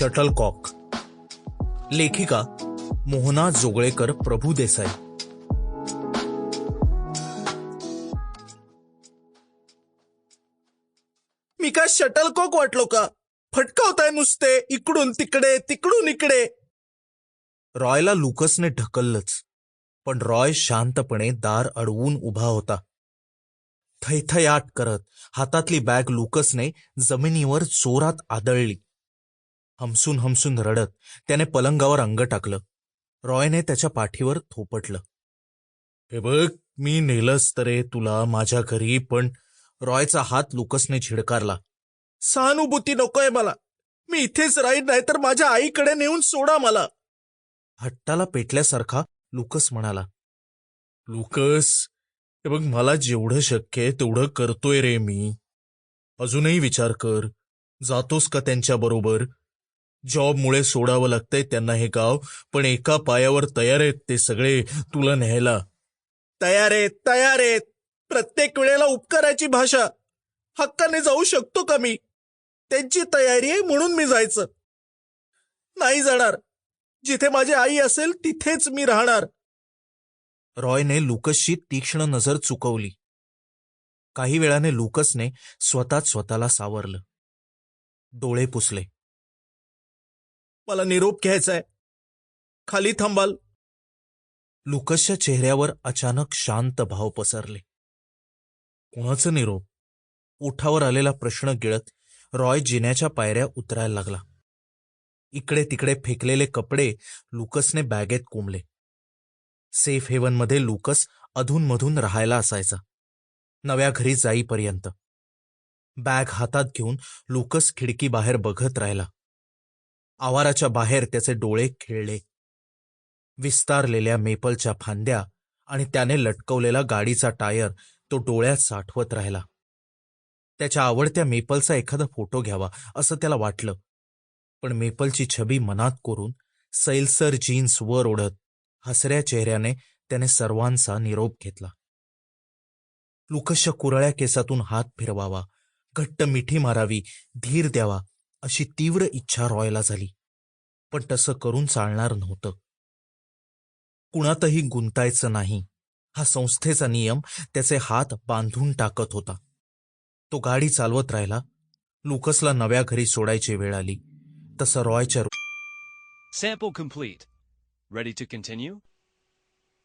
Shuttlecock. लेखिका मोहना जोगळेकर प्रभू देसाई. मी काय shuttlecock वाटलो का? फटकावताय नुसते इकडून तिकडे तिकडून इकडे. रॉयला लुकसने ढकललंच, पण रॉय शांतपणे दार अडवून उभा होता. थैथयाट करत हातातली बॅग लुकसने जमिनीवर जोरात आदळली. हमसून हमसून रडत त्याने पलंगावर अंग टाकलं. रॉयने त्याच्या पाठीवर थोपटलं. हे बघ, मी नेलंच तरे तुला माझ्या घरी, पण रॉयचा हात लुकसने झिडकारला. सहानुभूती नकोय मला. मी इथेच राहीन, नाहीतर माझ्या आईकडे नेऊन सोडा मला. हट्टाला पेटल्यासारखा लुकस म्हणाला. लुकस, हे बघ, मला जेवढं शक्य आहे तेवढं करतोय रे मी. अजूनही विचार कर, जातोस का त्यांच्या बरोबर? जॉबमुळे सोडावं लागतंय त्यांना हे गाव, पण एका पायावर तयार आहेत ते सगळे तुला न्यायला. तयार आहेत, तयार आहेत. प्रत्येक वेळेला उपकाराची भाषा. हक्काने जाऊ शकतो का मी? त्यांची तयारी आहे म्हणून मी जायचं. नाही जाणार. जिथे माझी आई असेल तिथेच मी राहणार. रॉयने लुकसची तीक्ष्ण नजर चुकवली. काही वेळाने लुकसने स्वतःला सावरलं. डोळे पुसले. मला निरोप घ्यायचाय. खाली थांबाल? लुकसच्या चेहऱ्यावर अचानक शांत भाव पसरले. कोणाचं निरोप? ओठावर आलेला प्रश्न गिळत रॉय जिन्याच्या पायऱ्या उतरायला लागला. इकडे तिकडे फेकलेले कपडे लुकसने बॅगेत कोंबले. सेफ हेवनमध्ये लुकस अधूनमधून राहायला असायचा, नव्या घरी जाईपर्यंत. बॅग हातात घेऊन लुकस खिडकी बाहेर बघत राहिला. आवाराच्या बाहेर त्याचे डोळे खिळले. विस्तारलेल्या मेपलच्या फांद्या आणि त्याने लटकवलेला गाडीचा टायर तो डोळ्यात साठवत राहिला. त्याच्या आवडत्या मेपलचा एखादा फोटो घ्यावा असं त्याला वाटलं, पण मेपलची छबी मनात कोरून सैलसर जीन्स वर ओढत हसऱ्या चेहऱ्याने त्याने सर्वांचा निरोप घेतला. लुकसच्या कुरळ्या केसातून हात फिरवावा, घट्ट मिठी मारावी, धीर द्यावा अशी तीव्र इच्छा रॉयला झाली, पण तसं करून चालणार नव्हतं. कुणातही गुंतायचं नाही हा संस्थेचा नियम त्याचे हात बांधून टाकत होता. तो गाडी चालवत राहिला. लुकसला नव्या घरी सोडायची वेळ आली तसं रॉयच्या Sample complete. Ready to continue?